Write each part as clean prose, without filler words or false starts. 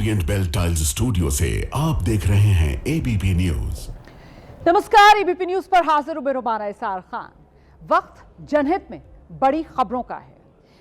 Orient bell tiles studio से आप देख रहे हैं एबीपी न्यूज। नमस्कार, एबीपी न्यूज पर हाजिर हूं रुबाना इसार खान। वक्त जनहित में बड़ी खबरों का है।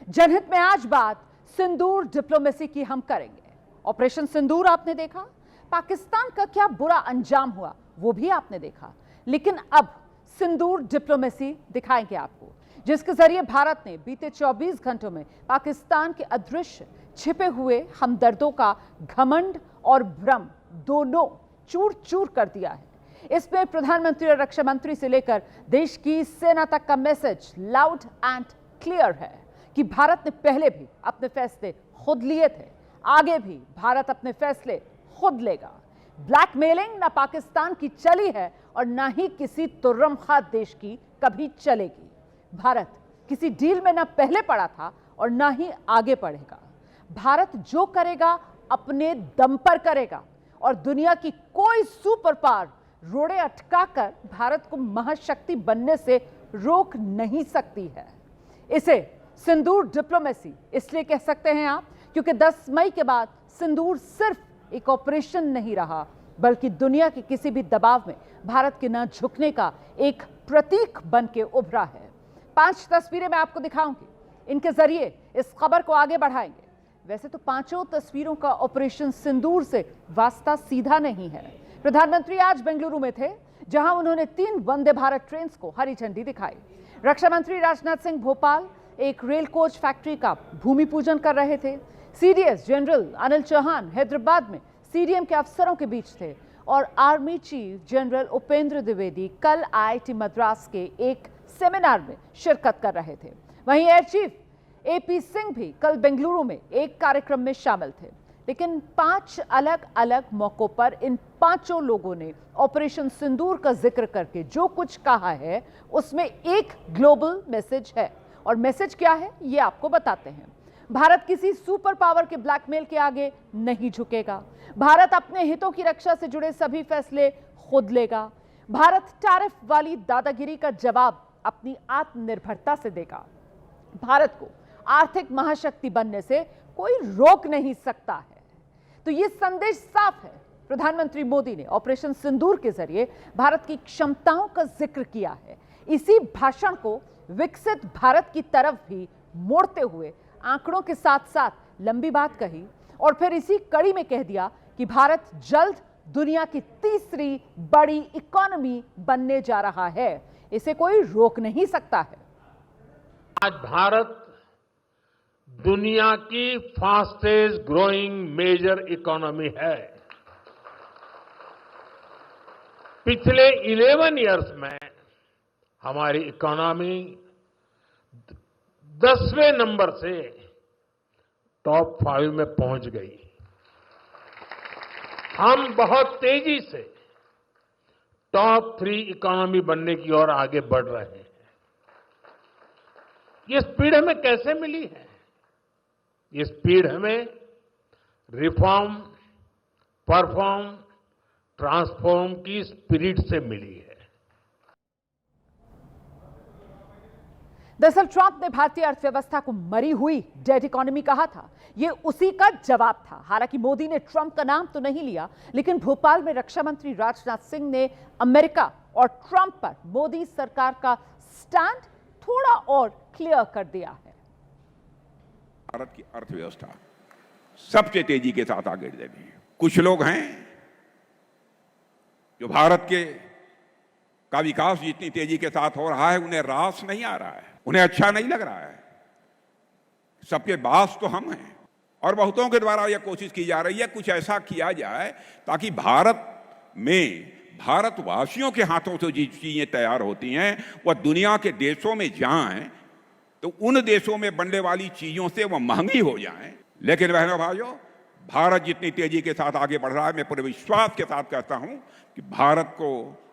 जनहित में आज बात सिंदूर डिप्लोमेसी की हम करेंगे। ऑपरेशन सिंदूर आपने देखा, पाकिस्तान का क्या बुरा अंजाम हुआ वो भी आपने देखा, लेकिन अब सिंदूर डिप्लोमेसी दिखाएंगे आपको, जिसके जरिए भारत ने बीते 24 घंटों में पाकिस्तान के अदृश्य छिपे हुए हमदर्दों का घमंड और भ्रम दोनों चूर चूर कर दिया है। इसमें प्रधानमंत्री और रक्षा मंत्री से लेकर देश की सेना तक का मैसेज लाउड एंड क्लियर है कि भारत ने पहले भी अपने फैसले खुद लिए थे, आगे भी भारत अपने फैसले खुद लेगा। ब्लैकमेलिंग ना पाकिस्तान की चली है और ना ही किसी तुर्रमखां देश की कभी चलेगी। भारत किसी डील में ना पहले पड़ा था और ना ही आगे बढ़ेगा। भारत जो करेगा अपने दम पर करेगा और दुनिया की कोई सुपर पावर रोड़े अटकाकर भारत को महाशक्ति बनने से रोक नहीं सकती है। इसे सिंदूर डिप्लोमेसी इसलिए कह सकते हैं आप, क्योंकि 10 मई के बाद सिंदूर सिर्फ एक ऑपरेशन नहीं रहा, बल्कि दुनिया के किसी भी दबाव में भारत के न झुकने का एक प्रतीक बन के उभरा है। 5 तस्वीरें मैं आपको दिखाऊंगी, इनके जरिए इस खबर को आगे बढ़ाएंगे। वैसे तो 5 तस्वीरों का ऑपरेशन सिंदूर से वास्ता सीधा नहीं है। प्रधानमंत्री आज बेंगलुरु में थे, जहां उन्होंने 3 वंदे भारत ट्रेन को हरी झंडी दिखाई। रक्षा मंत्री राजनाथ सिंह भोपाल एक रेल कोच फैक्ट्री का भूमि पूजन कर रहे थे। सीडीएस जनरल अनिल चौहान हैदराबाद में सीडीएम के अफसरों के बीच थे और army chief general Upendra Dwivedi कल आईआईटी मद्रास के एक सेमिनार में शिरकत कर रहे थे। वहीं एयर चीफ एपी सिंह भी कल बेंगलुरु में एक कार्यक्रम में शामिल थे। लेकिन 5 अलग अलग मौकों पर इन 5 लोगों ने ऑपरेशन सिंदूर का जिक्र करके जो कुछ कहा है उसमें एक ग्लोबल मैसेज है। और मैसेज क्या है ये आपको बताते हैं। भारत किसी सुपर पावर के ब्लैकमेल के आगे नहीं झुकेगा। भारत अपने हितों की रक्षा से जुड़े सभी फैसले खुद लेगा। भारत टैरिफ वाली दादागिरी का जवाब अपनी आत्मनिर्भरता से देगा। भारत को आर्थिक महाशक्ति बनने से कोई रोक नहीं सकता है। तो यह संदेश साफ है। प्रधानमंत्री मोदी ने ऑपरेशन सिंदूर के जरिए भारत की क्षमताओं का जिक्र किया है। इसी भाषण को विकसित भारत की तरफ भी मोड़ते हुए आंकड़ों के साथ साथ लंबी बात कही और फिर इसी कड़ी में कह दिया कि भारत जल्द दुनिया की तीसरी बड़ी इकोनॉमी बनने जा रहा है। इसे कोई रोक नहीं सकता है। आज भारत दुनिया की फास्टेस्ट ग्रोइंग मेजर इकोनॉमी है। पिछले 11 इयर्स में हमारी इकोनॉमी 10वें नंबर से टॉप 5 में पहुंच गई। हम बहुत तेजी से टॉप 3 इकोनॉमी बनने की ओर आगे बढ़ रहे हैं। ये स्पीड हमें कैसे मिली है? ये स्पीड हमें रिफॉर्म, परफॉर्म, ट्रांसफॉर्म की स्पिरिट से मिली है। दरअसल ट्रंप ने भारतीय अर्थव्यवस्था को मरी हुई डेड इकोनॉमी कहा था। यह उसी का जवाब था। हालांकि मोदी ने ट्रंप का नाम तो नहीं लिया, लेकिन भोपाल में रक्षा मंत्री राजनाथ सिंह ने अमेरिका और ट्रंप पर मोदी सरकार का स्टैंड थोड़ा और क्लियर कर दिया है। भारत की अर्थव्यवस्था सबसे तेजी के साथ आगे बढ़ रही है। कुछ लोग हैं जो भारत का विकास जितनी तेजी के साथ हो रहा है उन्हें रास नहीं आ रहा है, उन्हें अच्छा नहीं लग रहा है। सबके बास तो हम हैं और बहुतों के द्वारा यह कोशिश की जा रही है कुछ ऐसा किया जाए ताकि भारत में भारतवासियों के हाथों से जो चीजें तैयार होती हैं वह दुनिया के देशों में जाएं तो उन देशों में बनने वाली चीजों से वह महंगी हो जाएं। लेकिन बहनों भाइयों, भारत जितनी तेजी के साथ आगे बढ़ रहा है, मैं पूरे विश्वास के साथ कहता हूं कि भारत को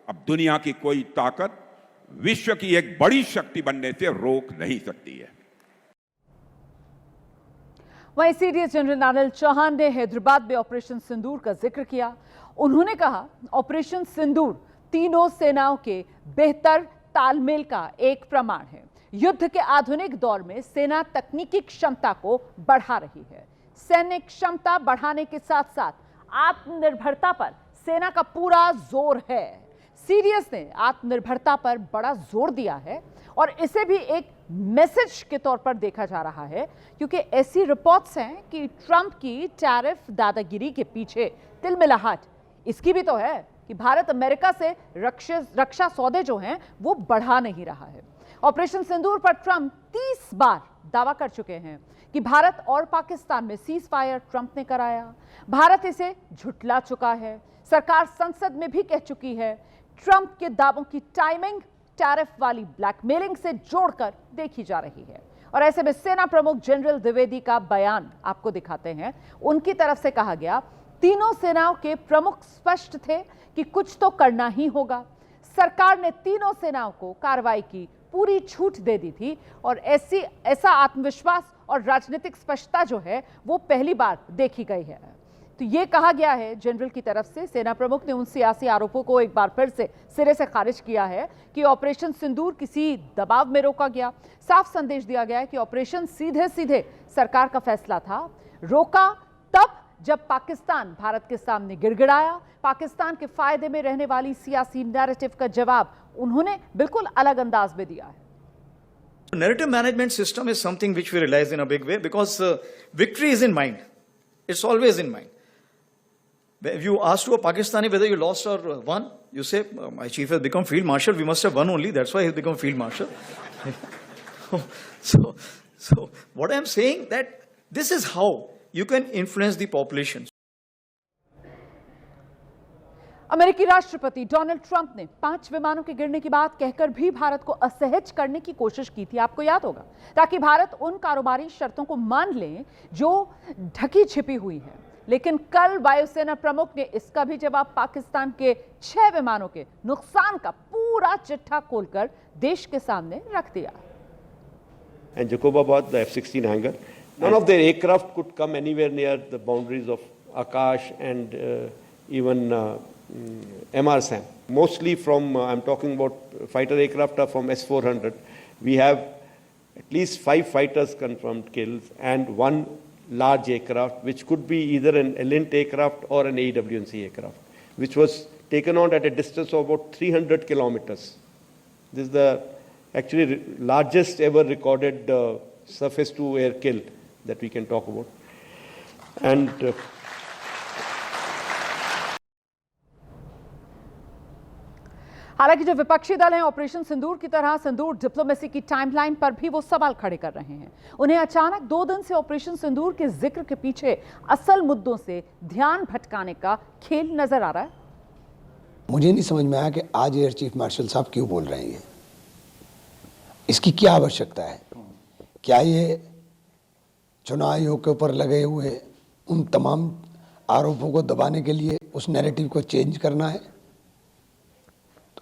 अब दुनिया की कोई ताकत विश्व की एक बड़ी शक्ति बनने से रोक नहीं सकती है। वहीं सीडीएस जनरल अनिल चौहान ने हैदराबाद में ऑपरेशन सिंदूर का जिक्र किया। उन्होंने कहा, ऑपरेशन सिंदूर तीनों सेनाओं के बेहतर तालमेल का एक प्रमाण है। युद्ध के आधुनिक दौर में सेना तकनीकी क्षमता को बढ़ा रही है। सैन्य क्षमता बढ़ाने के साथ साथ आत्मनिर्भरता पर सेना का पूरा जोर है। सीडीएस ने आत्मनिर्भरता पर बड़ा जोर दिया है और इसे भी एक मैसेज के तौर पर देखा जा रहा है, क्योंकि ऐसी रिपोर्ट्स हैं कि ट्रंप की टैरिफ दादागिरी के पीछे तिलमिलाहट इसकी भी तो है कि भारत अमेरिका से रक्षा सौदे जो हैं वो बढ़ा नहीं रहा है। ऑपरेशन सिंदूर पर ट्रंप 30 बार दावा कर चुके हैं कि भारत और पाकिस्तान में सीज फायर ट्रंप ने कराया। भारत इसे झुठला चुका है। सरकार संसद में भी कह चुकी है। ट्रंप के दावों की टाइमिंग टैरिफ वाली ब्लैकमेलिंग से जोड़कर देखी जा रही है। और ऐसे में सेना प्रमुख जनरल द्विवेदी का बयान आपको दिखाते हैं। उनकी तरफ से कहा गया, तीनों सेनाओं के प्रमुख स्पष्ट थे कि कुछ तो करना ही होगा। सरकार ने तीनों सेनाओं को कार्रवाई की पूरी छूट दे दी थी और ऐसा आत्मविश्वास और राजनीतिक स्पष्टता जो है वो पहली बार देखी गई है। तो ये कहा गया है जनरल की तरफ से। सेना प्रमुख ने उन सियासी आरोपों को एक बार फिर से सिरे से खारिज किया है कि ऑपरेशन सिंदूर किसी दबाव में रोका गया। साफ संदेश दिया गया है कि ऑपरेशन सीधे सीधे सरकार का फैसला था। रोका तब जब पाकिस्तान भारत के सामने गिड़गिड़ाया। पाकिस्तान के फायदे में रहने वाली सियासी नैरेटिव का जवाब उन्होंने बिल्कुल अलग अंदाज में दिया है। Narrative management system is something which we realize in a big way because victory is in mind. It's always in mind. If you ask to a Pakistani whether you lost or won, you say, my chief has become field marshal, we must have won only, that's why he's become field marshal. So what I'm saying that this is how you can influence the population. अमेरिकी राष्ट्रपति Donald Trump ने 5 विमानों के गिरने की बात कहकर भी भारत को असहज करने की कोशिश की थी, आपको याद होगा, ताकि भारत उन कारोबारी शर्तों को मान ले जो ढकी छिपी हुई है। लेकिन कल वायुसेना प्रमुख ने इसका भी जवाब पाकिस्तान के 6 विमानों के नुकसान का पूरा चिट्ठा खोलकर देश के सामने रख दिया। And Jacobabad, the F-16 hangar, none of their aircraft could come anywhere near the boundaries of Akash and even MRSAM. Mostly from, I'm talking about fighter aircraft are from S-400. We have at least 5 fighters confirmed kills and 1 large aircraft, which could be either an Elint aircraft or an AWNC aircraft, which was taken on at a distance of about 300 kilometers. This is the actually largest ever recorded surface-to-air kill that we can talk about. And हालांकि जो विपक्षी दल हैं operation सिंदूर की तरह सिंदूर diplomacy की timeline पर भी वो सवाल खड़े कर रहे हैं। उन्हें अचानक 2 दिन से ऑपरेशन सिंदूर के जिक्र के पीछे असल मुद्दों से ध्यान भटकाने का खेल नजर आ रहा है। मुझे नहीं समझ में आया कि आज एयर चीफ मार्शल साहब क्यों बोल रहे हैं। इसकी क्या आवश्यकता है? क्या ये चुनाव आयोग के ऊपर लगे हुए उन तमाम आरोपों को दबाने के लिए उस नैरेटिव को चेंज करना है?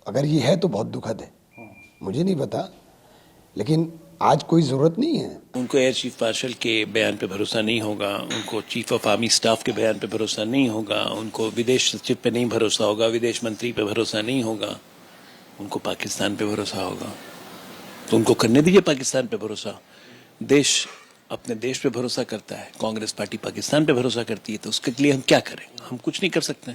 अगर ये है तो बहुत दुखद है, मुझे नहीं पता, लेकिन आज कोई जरूरत नहीं है। उनको एयर चीफ मार्शल के बयान पे भरोसा नहीं होगा, उनको चीफ ऑफ आर्मी स्टाफ के बयान पे भरोसा नहीं होगा, उनको विदेश सचिव पे नहीं भरोसा होगा, विदेश मंत्री पे भरोसा नहीं होगा, उनको पाकिस्तान पे भरोसा होगा। तो उनको करने दीजिए पाकिस्तान पे भरोसा। देश अपने देश पे भरोसा करता है, कांग्रेस पार्टी पाकिस्तान पे भरोसा करती है, तो उसके लिए हम क्या करें? हम कुछ नहीं कर सकते।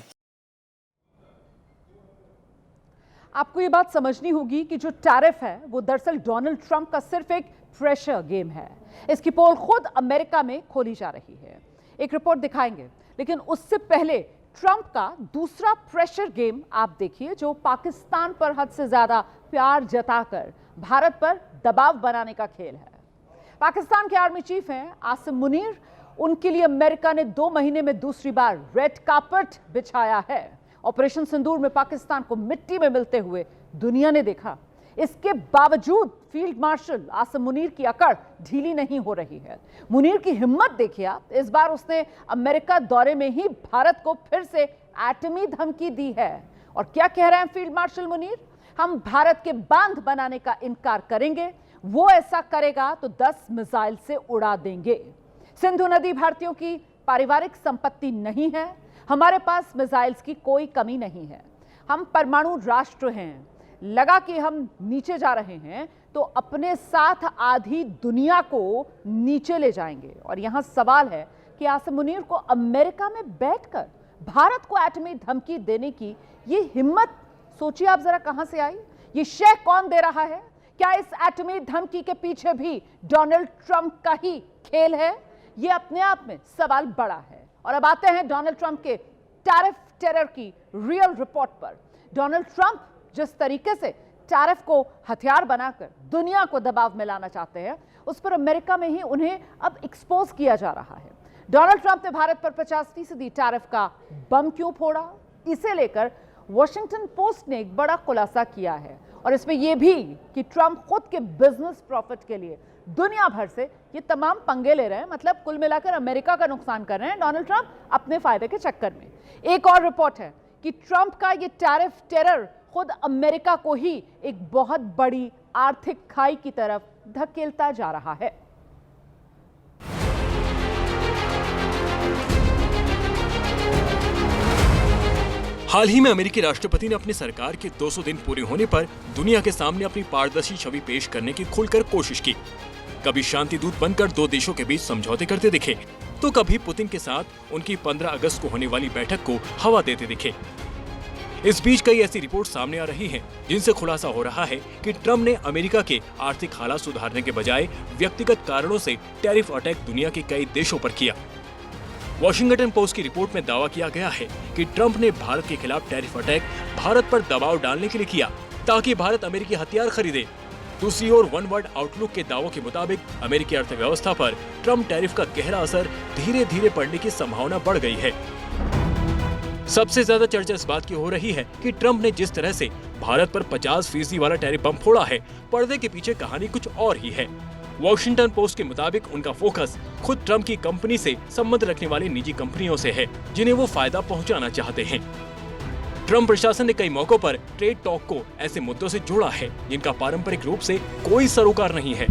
आपको ये बात समझनी होगी कि जो टैरिफ है वो दरअसल डोनाल्ड ट्रंप का सिर्फ एक प्रेशर गेम है। इसकी पोल खुद अमेरिका में खोली जा रही है, एक रिपोर्ट दिखाएंगे। लेकिन उससे पहले ट्रंप का दूसरा प्रेशर गेम आप देखिए, जो पाकिस्तान पर हद से ज्यादा प्यार जताकर भारत पर दबाव बनाने का खेल है। पाकिस्तान के आर्मी चीफ हैं आसिम मुनीर। उनके लिए अमेरिका ने 2 महीने में दूसरी बार रेड कार्पेट बिछाया है। ऑपरेशन सिंदूर में पाकिस्तान को मिट्टी में मिलते हुए दुनिया ने देखा। इसके बावजूद फील्ड मार्शल आसिम मुनीर की अकड़ ढीली नहीं हो रही है। मुनीर की हिम्मत देखिए आप, इस बार उसने अमेरिका दौरे में ही भारत को फिर से एटमी धमकी दी है। और क्या कह रहे हैं फील्ड मार्शल मुनीर? हम भारत के बांध बनाने का इनकार करेंगे, वो ऐसा करेगा तो 10 मिसाइल से उड़ा देंगे। सिंधु नदी भारतीयों की पारिवारिक संपत्ति नहीं है, हमारे पास मिसाइल्स की कोई कमी नहीं है, हम परमाणु राष्ट्र हैं। लगा कि हम नीचे जा रहे हैं तो अपने साथ आधी दुनिया को नीचे ले जाएंगे। और यहां सवाल है कि आसिम मुनीर को अमेरिका में बैठकर भारत को एटमी धमकी देने की ये हिम्मत सोचिए आप जरा कहां से आई? ये शय कौन दे रहा है? क्या इस एटमी धमकी के पीछे भी डोनाल्ड ट्रंप का ही खेल है? ये अपने आप में सवाल बड़ा है। और अब आते हैं डोनाल्ड ट्रंप के टैरिफ टेरर की रियल रिपोर्ट पर। डोनाल्ड ट्रंप जिस तरीके से टैरिफ को हथियार बनाकर दुनिया को दबाव में लाना चाहते हैं, उस पर अमेरिका में ही उन्हें अब एक्सपोज किया जा रहा है। डोनाल्ड ट्रंप ने भारत पर 50% टैरिफ का बम क्यों फोड़ा, इसे लेकर वॉशिंगटन पोस्ट ने एक बड़ा खुलासा किया है। और इसमें यह भी कि ट्रंप खुद के बिजनेस प्रॉफिट के लिए दुनिया भर से ये तमाम पंगे ले रहे हैं, मतलब कुल मिलाकर अमेरिका का नुकसान कर रहे हैं डोनाल्ड ट्रंप अपने फायदे के चक्कर में। एक और रिपोर्ट है कि ट्रंप का ये टैरिफ टेरर खुद अमेरिका को ही एक बहुत बड़ी आर्थिक खाई की तरफ धकेलता जा रहा है। हाल ही में अमेरिकी राष्ट्रपति ने अपनी सरकार के 200 दिन पूरे होने पर दुनिया के सामने अपनी पारदर्शी छवि पेश करने की खुलकर कोशिश की। कभी शांति दूत बनकर दो देशों के बीच समझौते करते दिखे, तो कभी पुतिन के साथ उनकी 15 अगस्त को होने वाली बैठक को हवा देते दिखे। इस बीच कई ऐसी रिपोर्ट सामने आ रही हैं, जिनसे खुलासा हो रहा है कि ट्रंप ने अमेरिका के आर्थिक हालात सुधारने के बजाय व्यक्तिगत कारणों से टैरिफ अटैक दुनिया के कई देशों पर किया। वॉशिंगटन पोस्ट की रिपोर्ट में दावा किया गया है कि ट्रंप ने भारत के खिलाफ टैरिफ अटैक भारत पर दबाव डालने के लिए किया, ताकि भारत अमेरिकी हथियार खरीदे। दूसरी ओर वन वर्ल्ड आउटलुक के दावों के मुताबिक अमेरिकी अर्थव्यवस्था पर ट्रंप टैरिफ का गहरा असर धीरे धीरे पड़ने की संभावना बढ़ गई है। सबसे ज्यादा चर्चा इस बात की हो रही है कि ट्रंप ने जिस तरह से भारत पर 50% वाला टैरिफ बम फोड़ा है, पर्दे के पीछे कहानी कुछ और ही है। वॉशिंगटन पोस्ट के मुताबिक उनका फोकस खुद ट्रंप की कंपनी से संबंध रखने वाली निजी कंपनियों से है, जिन्हें वो फायदा पहुंचाना चाहते हैं। ट्रंप प्रशासन ने कई मौकों पर ट्रेड टॉक को ऐसे मुद्दों से जोड़ा है जिनका पारंपरिक रूप से कोई सरोकार नहीं है।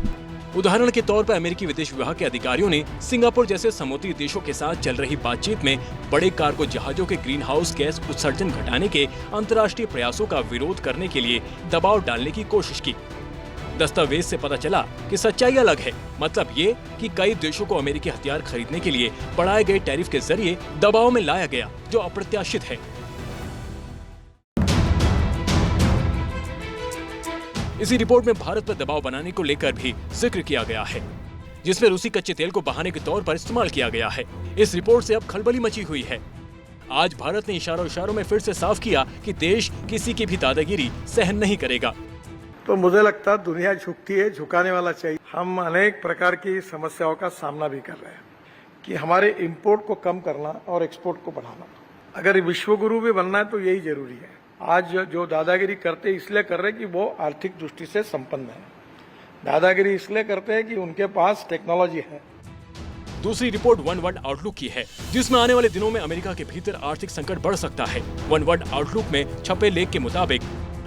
उदाहरण के तौर पर अमेरिकी विदेश विभाग के अधिकारियों ने सिंगापुर जैसे समुद्री देशों के साथ चल रही बातचीत में बड़े कार्गो जहाजों के ग्रीन हाउस गैस उत्सर्जन घटाने के अंतर्राष्ट्रीय प्रयासों का विरोध करने के लिए दबाव डालने की कोशिश की। दस्तावेज से पता चला कि सच्चाई अलग है। मतलब ये कि कई देशों को अमेरिकी हथियार खरीदने के लिए बढ़ाए गए टैरिफ के जरिए दबाव में लाया गया, जो अप्रत्याशित है। इसी रिपोर्ट में भारत पर दबाव बनाने को लेकर भी जिक्र किया गया है, जिसमें रूसी कच्चे तेल को बहाने के तौर पर इस्तेमाल किया गया है। इस रिपोर्ट से अब खलबली मची हुई है। आज भारत ने इशारों में फिर से साफ किया कि देश किसी की भी दादागिरी सहन नहीं करेगा। तो मुझे लगता है दुनिया झुकती है, झुकाने वाला चाहिए। हम अनेक प्रकार की समस्याओं का सामना भी कर रहे हैं कि हमारे इंपोर्ट को कम करना और एक्सपोर्ट को बढ़ाना। अगर विश्वगुरु भी बनना है तो यही जरूरी है। आज जो दादागिरी करते इसलिए कर रहे हैं कि वो आर्थिक दृष्टि से संपन्न है। दादागिरी इसलिए करते हैं कि उनके पास टेक्नोलॉजी है। दूसरी रिपोर्ट वन वर्ल्ड आउटलुक की है, जिसमें आने वाले दिनों में अमेरिका के भीतर आर्थिक संकट बढ़ सकता है। वन वर्ल्ड आउटलुक में छपे लेख के मुताबिक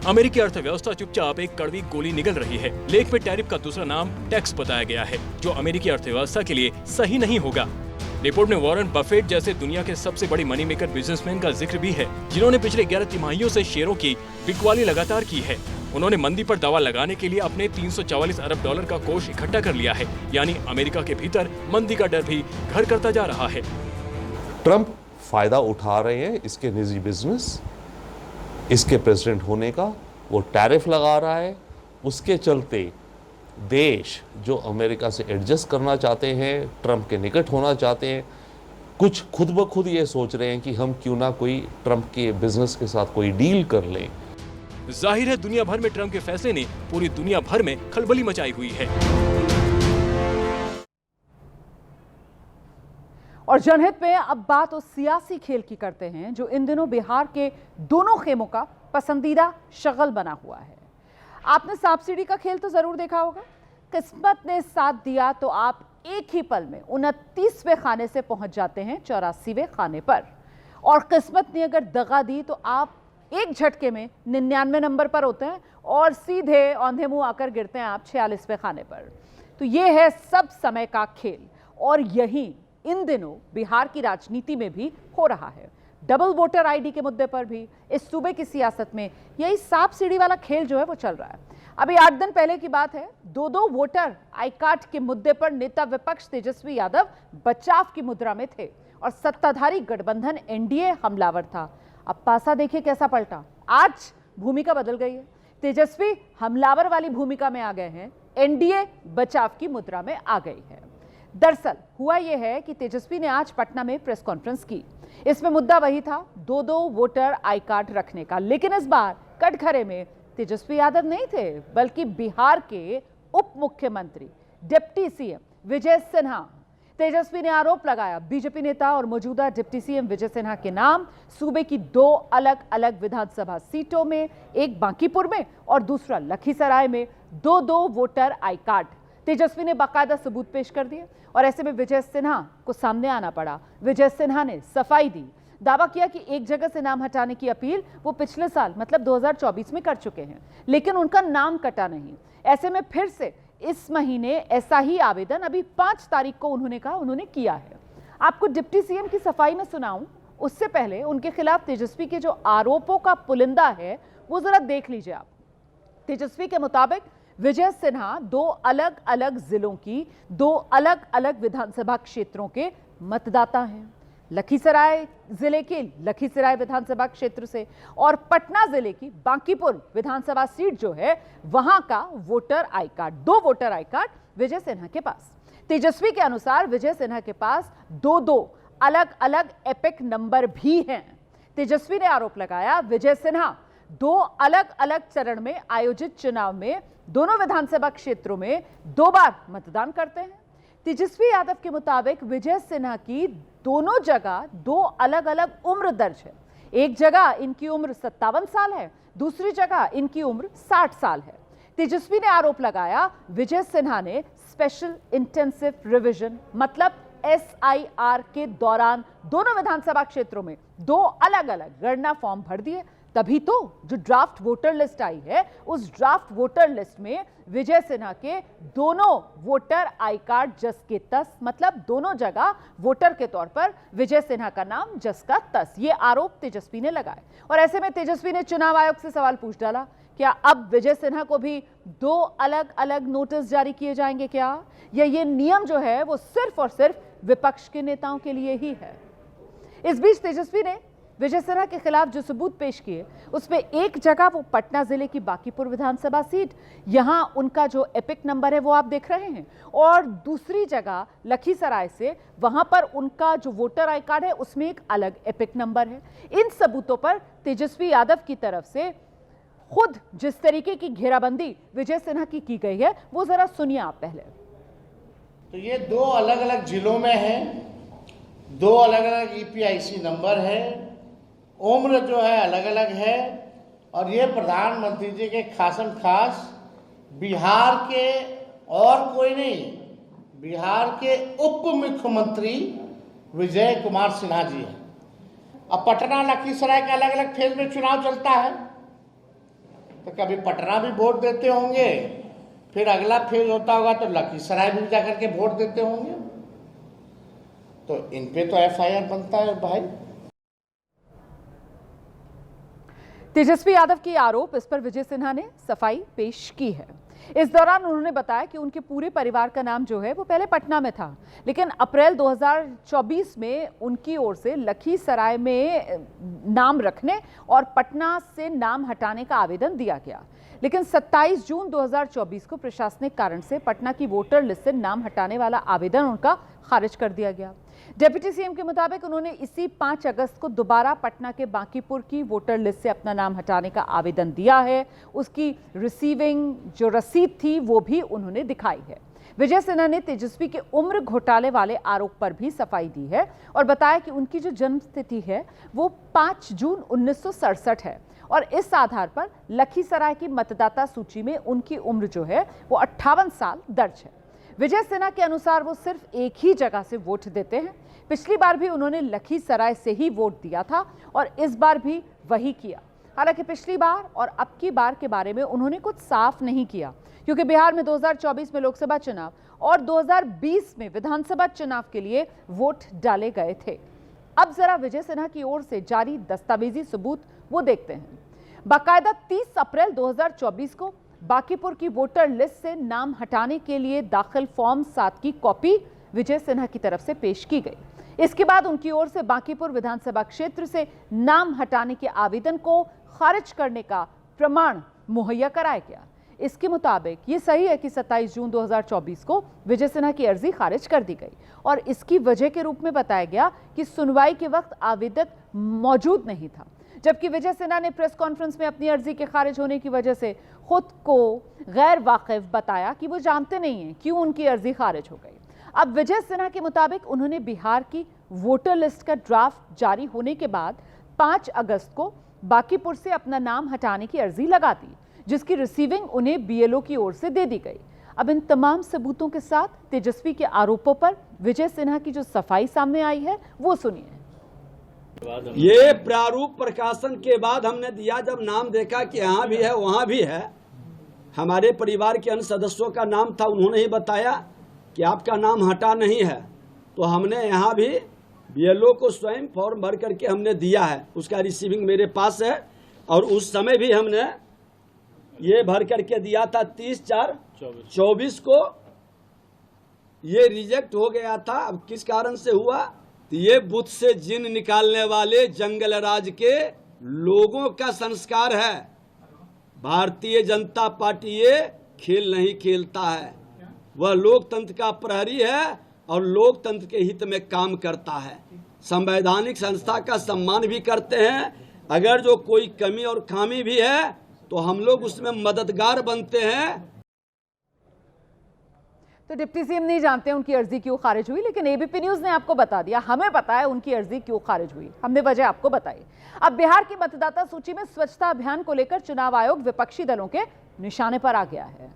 अमेरिकी अर्थव्यवस्था चुपचाप एक कड़वी गोली निगल रही है। लेख में टैरिफ का दूसरा नाम टैक्स बताया गया है, जो अमेरिकी अर्थव्यवस्था के लिए सही नहीं होगा। रिपोर्ट में वॉरेन बफेट जैसे दुनिया के सबसे बड़े मनी मेकर बिजनेसमैन का जिक्र भी है, जिन्होंने पिछले 11 तिमाहियों से शेयरों की बिकवाली लगातार की है। उन्होंने मंदी पर दावा लगाने के लिए अपने 344 अरब डॉलर का कोष इकट्ठा कर लिया है। यानी अमेरिका के भीतर मंदी का डर भी घर करता जा रहा है। ट्रंप फायदा उठा रहे हैं इसके निजी बिजनेस, इसके प्रेसिडेंट होने का। वो टैरिफ लगा रहा है, उसके चलते देश जो अमेरिका से एडजस्ट करना चाहते हैं, ट्रंप के निकट होना चाहते हैं, कुछ खुद ब खुद ये सोच रहे हैं कि हम क्यों ना कोई ट्रंप के बिजनेस के साथ कोई डील कर लें। जाहिर है दुनिया भर में ट्रंप के फैसले ने पूरी दुनिया भर में खलबली मचाई हुई है। और जनहित में अब बात उस सियासी खेल की करते हैं जो इन दिनों बिहार के दोनों खेमों का पसंदीदा शगल बना हुआ है। आपने सांप सीढ़ी का खेल तो जरूर देखा होगा। किस्मत ने साथ दिया तो आप एक ही पल में 29वें खाने से पहुंच जाते हैं 84वें खाने पर, और किस्मत ने अगर दगा दी तो आप एक झटके में 99 नंबर पर होते हैं और सीधे औंधे मुंह आकर गिरते हैं आप 46वें खाने पर। तो ये है सब समय का खेल, और यही इन दिनों बिहार की राजनीति में भी हो रहा है। डबल वोटर आईडी के मुद्दे पर भी इस सूबे की सियासत में यही सांप सीढ़ी वाला खेल जो है वो चल रहा है। अभी 8 दिन पहले की बात है, दो वोटर आई कार्ड के मुद्दे पर नेता विपक्ष तेजस्वी यादव बचाव की मुद्रा में थे और सत्ताधारी गठबंधन एनडीए हमलावर था। अब पासा देखिए कैसा पलटा। आज भूमिका बदल गई है, तेजस्वी हमलावर वाली भूमिका में आ गए हैं, एनडीए बचाव की मुद्रा में आ गई है। दरअसल हुआ यह है कि तेजस्वी ने आज पटना में प्रेस कॉन्फ्रेंस की। इसमें मुद्दा वही था, दो वोटर आई कार्ड रखने का, लेकिन इस बार कटघरे में तेजस्वी यादव नहीं थे, बल्कि बिहार के उप मुख्यमंत्री डिप्टी सीएम विजय सिन्हा। तेजस्वी ने आरोप लगाया बीजेपी नेता और मौजूदा डिप्टी सीएम विजय सिन्हा के नाम सूबे की 2 अलग अलग विधानसभा सीटों में, एक बांकीपुर में और दूसरा लखीसराय में, 2 वोटर आई कार्ड। तेजस्वी ने बाकायदा सबूत पेश कर दिए और ऐसे में विजय सिन्हा को सामने आना पड़ा। विजय सिन्हा ने सफाई दी, दावा किया कि एक जगह से नाम हटाने की अपील वो पिछले साल मतलब 2024 में कर चुके हैं, लेकिन उनका नाम कटा नहीं। ऐसे में फिर से इस महीने ऐसा ही आवेदन अभी 5 तारीख को उन्होंने किया है। आपको डिप्टी सीएम की सफाई में सुनाऊं, उससे पहले उनके खिलाफ तेजस्वी के जो आरोपों का पुलिंदा है वो जरा देख लीजिए आप। तेजस्वी के मुताबिक विजय सिन्हा 2 अलग अलग जिलों की 2 अलग अलग विधानसभा क्षेत्रों के मतदाता हैं। लखीसराय जिले के लखीसराय विधानसभा क्षेत्र से और पटना जिले की बांकीपुर विधानसभा सीट जो है वहां का voter I card, 2 voter I card Vijay Sinha के पास। तेजस्वी के अनुसार विजय सिन्हा के पास 2 अलग अलग एपिक नंबर भी हैं। तेजस्वी ने आरोप लगाया विजय सिन्हा 2 अलग अलग चरण में आयोजित चुनाव में दोनों विधानसभा क्षेत्रों में 2 बार मतदान करते हैं। तेजस्वी यादव के मुताबिक विजय सिन्हा की दोनों जगह 2 अलग अलग उम्र दर्ज है। एक जगह इनकी उम्र 57 साल है, दूसरी जगह इनकी उम्र 60 साल है। तेजस्वी ने आरोप लगाया विजय सिन्हा ने स्पेशल इंटेंसिव रिवीजन मतलब SIR के दौरान दोनों विधानसभा क्षेत्रों में 2 अलग अलग गणना फॉर्म भर दिए, तभी तो जो ड्राफ्ट वोटर लिस्ट आई है उस ड्राफ्ट वोटर लिस्ट में विजय सिन्हा के दोनों वोटर आई कार्ड जस के तस मतलब दोनों जगह वोटर के तौर पर विजय सिन्हा का नाम जस का तस। ये आरोप तेजस्वी ने लगाए और ऐसे में तेजस्वी ने चुनाव आयोग से सवाल पूछ डाला, क्या अब विजय सिन्हा को भी 2 अलग अलग नोटिस जारी किए जाएंगे क्या, या ये नियम जो है वो सिर्फ और सिर्फ विपक्ष के नेताओं के लिए ही है। इस बीच तेजस्वी ने विजय सिन्हा के खिलाफ जो सबूत पेश किए उसमें एक जगह वो पटना जिले की बांकीपुर विधानसभा सीट, यहां उनका जो एपिक नंबर है वो आप देख रहे हैं, और दूसरी जगह लखीसराय से वहां पर उनका जो वोटर आई कार्ड है उसमें एक अलग एपिक नंबर है। इन सबूतों पर तेजस्वी यादव की तरफ से खुद जिस तरीके की घेराबंदी विजय सिन्हा की गई है वो जरा सुनिए आप पहले। तो ये 2 अलग अलग जिलों में है, 2 अलग अलग EPIC नंबर है, उम्र जो है अलग अलग है, और ये प्रधानमंत्री जी के खासम खास बिहार के और कोई नहीं, बिहार के उप मुख्यमंत्री विजय कुमार सिन्हा जी हैं। अब पटना लखीसराय के अलग अलग फेज में चुनाव चलता है, तो कभी पटना भी वोट देते होंगे, फिर अगला फेज होता होगा तो लखीसराय भी जाकर के वोट देते होंगे, तो इन पे तो FIR बनता है भाई। तेजस्वी यादव की आरोप, इस पर विजय सिन्हा ने सफाई पेश की है। इस दौरान उन्होंने बताया कि उनके पूरे परिवार का नाम जो है वो पहले पटना में था, लेकिन अप्रैल 2024 में उनकी ओर से लखीसराय में नाम रखने और पटना से नाम हटाने का आवेदन दिया गया, लेकिन 27 जून 2024 को प्रशासनिक कारण से पटना की वोटर लिस्ट से नाम हटाने वाला आवेदन उनका खारिज कर दिया गया। डिप्टी सीएम के मुताबिक उन्होंने इसी 5 अगस्त को दोबारा पटना के बांकीपुर की वोटर लिस्ट से अपना नाम हटाने का आवेदन दिया है। उसकी रिसीविंग जो रसीद थी वो भी उन्होंने दिखाई है। विजय सिन्हा ने तेजस्वी के उम्र घोटाले वाले आरोप पर भी सफाई दी है और बताया कि उनकी जो जन्म तिथि है वो 5 जून 1967 है और इस आधार पर लखीसराय की मतदाता सूची में उनकी उम्र जो है वो 58 साल दर्ज है। विजय सिन्हा के अनुसार वो सिर्फ एक ही जगह से वोट देते हैं। पिछली बार भी उन्होंने लखीसराय से ही वोट दिया था और इस बार भी वही किया। हालांकि पिछली बार और अब की बार के बारे में उन्होंने कुछ साफ नहीं किया, क्योंकि बिहार में 2024 में लोकसभा चुनाव और 2020 में विधानसभा चुनाव के लिए वोट डाले गए थे। अब जरा विजय सिन्हा की ओर से जारी दस्तावेजी सबूत वो देखते हैं। बाकायदा 30 अप्रैल 2024 को बांकीपुर की वोटर लिस्ट से नाम हटाने के लिए दाखिल फॉर्म 7 की कॉपी विजय सिन्हा की तरफ से पेश की गई। इसके बाद उनकी ओर से बांकीपुर विधानसभा क्षेत्र से नाम हटाने के आवेदन को खारिज करने का प्रमाण मुहैया कराया गया। इसके मुताबिक ये सही है कि 27 जून 2024 को विजय सिन्हा की अर्जी खारिज कर दी गई और इसकी वजह के रूप में बताया गया कि सुनवाई के वक्त आवेदक मौजूद नहीं था, जबकि विजय सिन्हा ने प्रेस कॉन्फ्रेंस में अपनी अर्जी के खारिज होने की वजह से खुद को गैर वाकिफ बताया कि वो जानते नहीं हैं क्यों उनकी अर्जी खारिज हो गई। अब विजय सिन्हा के मुताबिक उन्होंने बिहार की वोटर लिस्ट का ड्राफ्ट जारी होने के बाद 5 अगस्त को बांकीपुर से अपना नाम हटाने की अर्जी लगा दी, जिसकी रिसीविंग उन्हें BLO की ओर से दे दी गई। अब इन तमाम सबूतों के साथ तेजस्वी के आरोपों पर विजय सिन्हा की जो सफाई सामने आई है वो सुनिए। ये प्रारूप प्रकाशन के बाद हमने दिया, जब नाम देखा कि यहाँ भी है वहाँ भी है, हमारे परिवार के अन्य सदस्यों का नाम था, उन्होंने ही बताया कि आपका नाम हटा नहीं है, तो हमने यहाँ भी BLO को स्वयं फॉर्म भर करके हमने दिया है, उसका रिसीविंग मेरे पास है। और उस समय भी हमने ये भर करके दिया था 30/4/24 को, ये रिजेक्ट हो गया था। अब किस कारण से हुआ? तो ये बुत से जिन निकालने वाले जंगल राज के लोगों का संस्कार है। भारतीय जनता पार्टी ये खेल नहीं खेलता है, वह लोकतंत्र का प्रहरी है और लोकतंत्र के हित में काम करता है। संवैधानिक संस्था का सम्मान भी करते हैं। अगर जो कोई कमी और खामी भी है तो हम लोग उसमें मददगार बनते हैं। तो डिप्टी सीएम नहीं जानते उनकी अर्जी क्यों खारिज हुई, लेकिन एबीपी न्यूज ने आपको बता दिया। हमें पता है उनकी अर्जी क्यों खारिज हुई, हमने वजह आपको बताई। अब बिहार की मतदाता सूची में स्वच्छता अभियान को लेकर चुनाव आयोग विपक्षी दलों के निशाने पर आ गया है।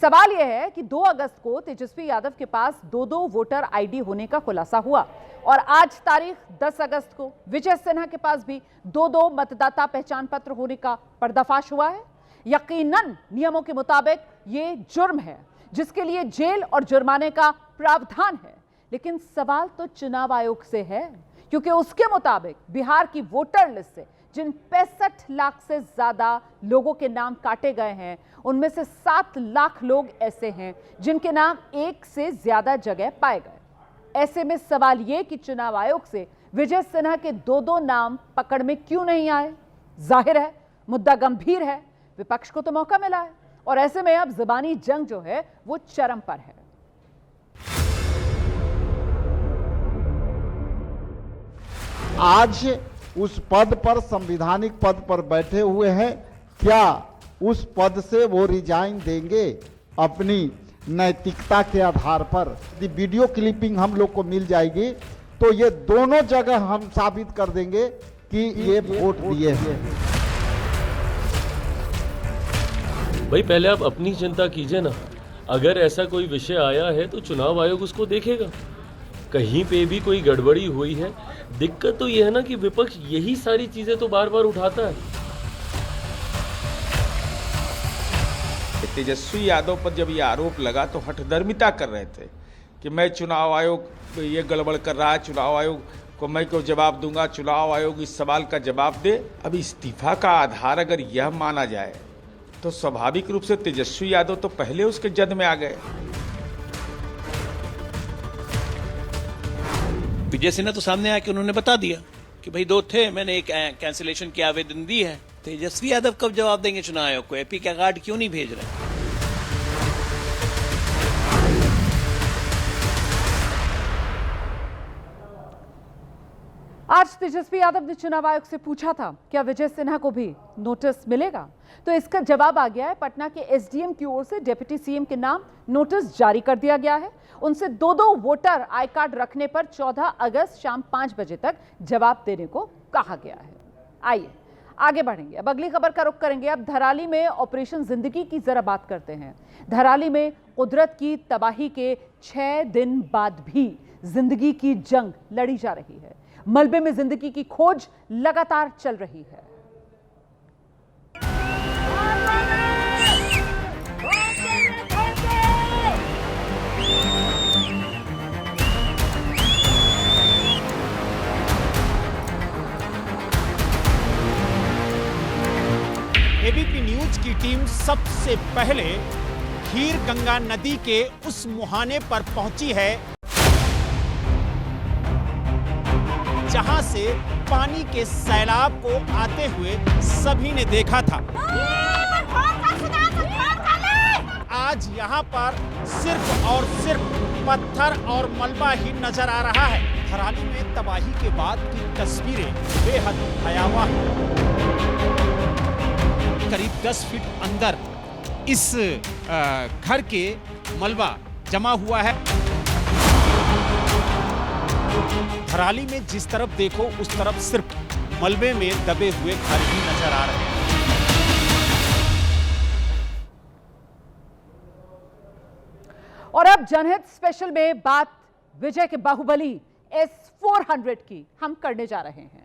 सवाल यह है कि 2 अगस्त को तेजस्वी यादव के पास 2 वोटर आईडी होने का खुलासा हुआ और आज तारीख 10 अगस्त को विजय सिन्हा के पास भी 2 मतदाता पहचान पत्र होने का पर्दाफाश हुआ है। यकीनन नियमों के मुताबिक ये जुर्म है जिसके लिए जेल और जुर्माने का प्रावधान है, लेकिन सवाल तो चुनाव आयोग से है, क्योंकि उसके मुताबिक बिहार की वोटर लिस्ट से जिन 65 लाख से ज्यादा लोगों के नाम काटे गए हैं, उनमें से 7 लाख लोग ऐसे हैं जिनके नाम एक से ज्यादा जगह पाए गए। ऐसे में सवाल यह कि चुनाव आयोग से विजय सिन्हा के 2 नाम पकड़ में क्यों नहीं आए। जाहिर है मुद्दा गंभीर है, विपक्ष को तो मौका मिला है और ऐसे में अब जुबानी जंग जो है वो चरम पर है। आज उस पद पर, संवैधानिक पद पर बैठे हुए हैं, क्या उस पद से वो रिजाइन देंगे अपनी नैतिकता के आधार पर? यदि वीडियो क्लिपिंग हम लोग को मिल जाएगी तो ये दोनों जगह हम साबित कर देंगे कि ये वोट दिए हैं। भाई पहले आप अपनी चिंता कीजिए ना। अगर ऐसा कोई विषय आया है तो चुनाव आयोग उसको देखेगा। कहीं पे भी कोई गड़बड़ी हुई है, दिक्कत तो यह है ना कि विपक्ष यही सारी चीजें तो बार बार उठाता है। तेजस्वी यादव पर जब ये आरोप लगा तो हठधर्मिता कर रहे थे कि मैं चुनाव आयोग ये गड़बड़ कर रहा है, चुनाव आयोग को मैं क्यों जवाब दूंगा, चुनाव आयोग इस सवाल का जवाब दे। अब इस्तीफा का आधार अगर यह माना जाए तो स्वाभाविक रूप से तेजस्वी यादव तो पहले उसके जद में आ गए। विजय सिन्हा तो सामने आके उन्होंने बता दिया कि भाई 2 थे, मैंने एक कैंसिलेशन की आवेदन दी है। तेजस्वी यादव कब जवाब देंगे चुनाव आयोग को? एपी का गार्ड क्यों नहीं भेज रहे? आज तेजस्वी यादव ने चुनाव आयोग से पूछा था क्या विजय सिन्हा को भी नोटिस मिलेगा, तो इसका जवाब आ गया है। पटना के एसडीएम की ओर से डिप्टी सीएम के नाम नोटिस जारी कर दिया गया है। उनसे 2 वोटर आई कार्ड रखने पर 14 अगस्त शाम 5 बजे तक जवाब देने को कहा गया है। आइए आगे बढ़ेंगे, अब अगली खबर का रुख करेंगे। अब धराली में ऑपरेशन जिंदगी की जरा बात करते हैं। धराली में कुदरत की तबाही के 6 दिन बाद भी जिंदगी की जंग लड़ी जा रही है। मलबे में जिंदगी की खोज लगातार चल रही है। एबीपी न्यूज की टीम सबसे पहले खीर गंगा नदी के उस मुहाने पर पहुंची है जहां से पानी के सैलाब को आते हुए सभी ने देखा था। आज यहाँ पर सिर्फ और सिर्फ पत्थर और मलबा ही नजर आ रहा है। थराली में तबाही के बाद की तस्वीरें बेहद भयावह हैं। करीब 10 फीट अंदर इस घर के मलबा जमा हुआ है। थराली में जिस तरफ देखो उस तरफ सिर्फ मलबे में दबे हुए घर ही नजर आ रहे हैं। और अब जनहित स्पेशल में बात विजय के बाहुबली S-400 की हम करने जा रहे हैं।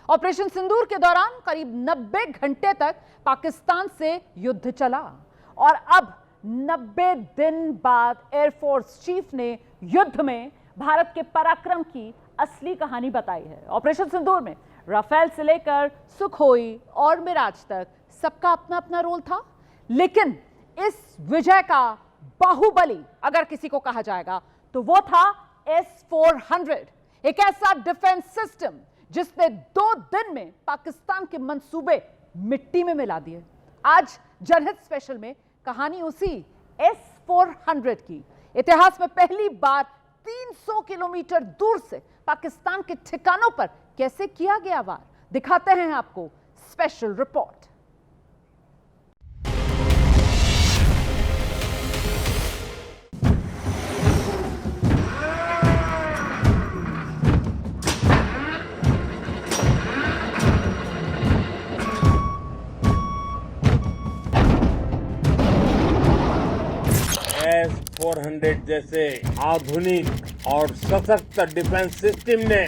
ऑपरेशन सिंदूर के दौरान करीब 90 घंटे तक पाकिस्तान से युद्ध चला और अब 90 दिन बाद एयरफोर्स चीफ ने युद्ध में भारत के पराक्रम की असली कहानी बताई है। ऑपरेशन सिंदूर में राफेल से लेकर सुखोई और मिराज तक सबका अपना अपना रोल था, लेकिन इस विजय का बाहुबली अगर किसी को कहा जाएगा तो वो था S-400, एक ऐसा डिफेंस सिस्टम जिसने 2 दिन में पाकिस्तान के मंसूबे मिट्टी में मिला दिए। आज जनहित स्पेशल में कहानी उसी S-400 की। इतिहास में पहली बार 300 किलोमीटर दूर से पाकिस्तान के ठिकानों पर कैसे किया गया वार, दिखाते हैं आपको स्पेशल रिपोर्ट। S-400 जैसे आधुनिक और सशक्त डिफेंस सिस्टम ने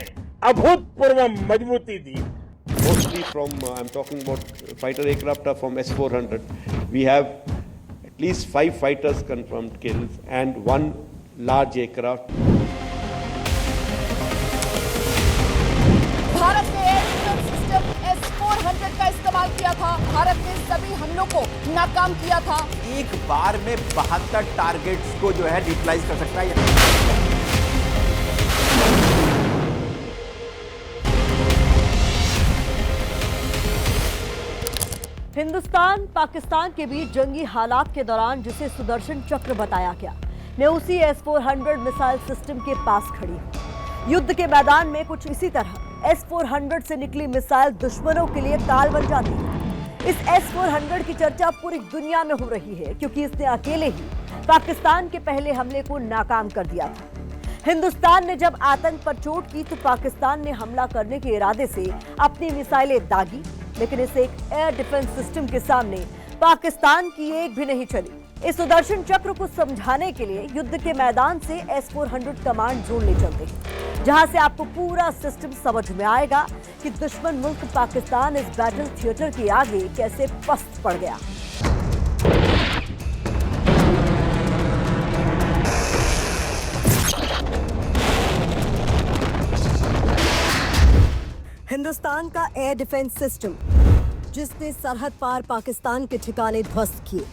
अभूतपूर्व मजबूती दी। Mostly from, I'm talking about fighter aircraft from S-400. We have at least 5 fighters confirmed kills and 1 large aircraft. Bharat ने एयर डिफेंस सिस्टम S-400 का इस्तेमाल किया था। भारत ने सभी हमलों को नाकाम किया था। एक बार में 72 टारगेट्स को जो है न्यूट्रलाइज कर सकता है। हिंदुस्तान पाकिस्तान के बीच जंगी हालात के दौरान जिसे सुदर्शन चक्र बताया गया, मैं उसी S-400 मिसाइल सिस्टम के पास खड़ी हूं। युद्ध के मैदान में कुछ इसी तरह S-400 से निकली मिसाइल दुश्मनों के लिए ताल बन जाती है। इस S-400 की चर्चा पूरी दुनिया में हो रही है क्योंकि इसने अकेले ही पाकिस्तान के पहले हमले को नाकाम कर दिया था। हिंदुस्तान ने जब आतंक पर चोट की तो पाकिस्तान ने हमला करने के इरादे से अपनी मिसाइलें दागी, लेकिन इस एक एयर डिफेंस सिस्टम के सामने पाकिस्तान की एक भी नहीं चली। इस सुदर्शन चक्र को समझाने के लिए युद्ध के मैदान से S-400 कमांड जोन ले चलते हैं, जहां से आपको पूरा सिस्टम समझ में आएगा कि दुश्मन मुल्क पाकिस्तान इस बैटल थिएटर के आगे कैसे पस्त पड़ गया। हिंदुस्तान का एयर डिफेंस सिस्टम जिसने सरहद पार पाकिस्तान के ठिकाने ध्वस्त किए,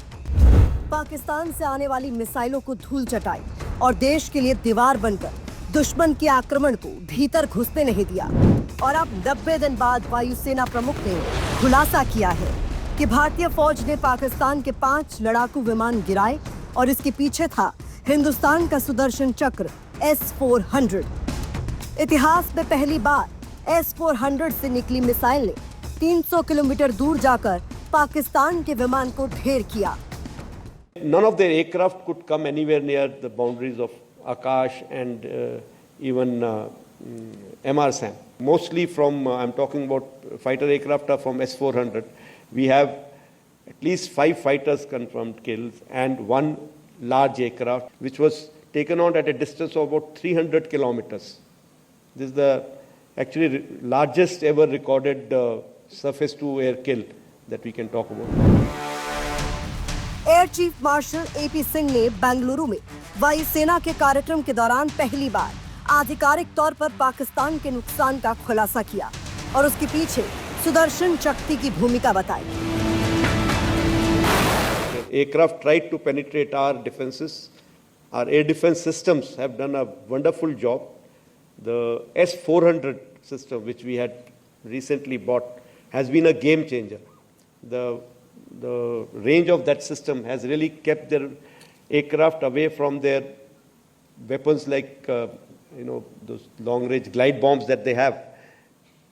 पाकिस्तान से आने वाली मिसाइलों को धूल चटाई और देश के लिए दीवार बनकर दुश्मन के आक्रमण को भीतर घुसने नहीं दिया। और अब 90 दिन बाद वायुसेना प्रमुख ने खुलासा किया है कि भारतीय फौज ने पाकिस्तान के 5 लड़ाकू विमान गिराए और इसके पीछे था हिंदुस्तान का सुदर्शन चक्र S-400। इतिहास में पहली बार S-400 से निकली मिसाइल ने 300 किलोमीटर दूर जाकर पाकिस्तान के विमान को ढेर किया। None of their aircraft could come anywhere near the boundaries of Akash and even MRSAM. Mostly from, I'm talking about fighter aircraft from S-400. We have at least 5 fighters confirmed kills and 1 large aircraft which was taken on at a distance of about 300 kilometers. This is the actually largest ever recorded surface to air kill that we can talk about. Air chief marshal AP Singh ने बेंगलुरु में वायुसेना के कार्यक्रम के दौरान पहली बार आधिकारिक तौर पर पाकिस्तान के नुकसान का खुलासा किया और उसके पीछे सुदर्शन चक्र की भूमिका बताई। aircraft tried to penetrate our defenses. Our air defense systems have done a wonderful job. The S-400 system, which we had recently bought, has been a game changer. The range of that system has really kept their aircraft away from their weapons like, those long-range glide bombs that they have.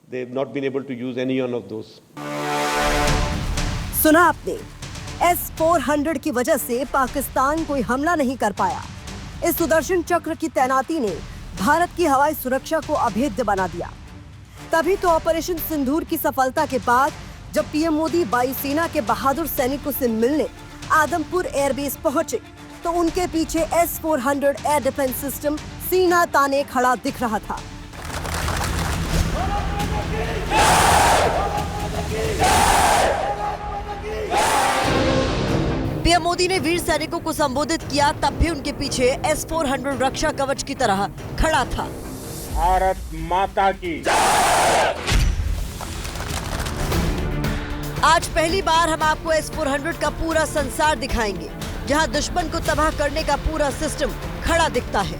They've not been able to use any one of those. सुना आपने, S-400 की वजह से पाकिस्तान कोई हमला नहीं कर पाया। इस सुदर्शन चक्र की तैनाती ने भारत की हवाई सुरक्षा को अभेद्य बना दिया। तभी तो ऑपरेशन सिंदूर की सफलता के बाद जब पीएम मोदी वायुसेना के बहादुर सैनिकों से मिलने आदमपुर एयरबेस पहुंचे, तो उनके पीछे S-400 एयर डिफेंस सिस्टम सीना ताने खड़ा दिख रहा था। पीएम मोदी ने वीर सैनिकों को संबोधित किया, तब भी उनके पीछे S-400 रक्षा कवच की तरह खड़ा था। भारत माता की। आज पहली बार हम आपको S-400 का पूरा संसार दिखाएंगे, जहां दुश्मन को तबाह करने का पूरा सिस्टम खड़ा दिखता है।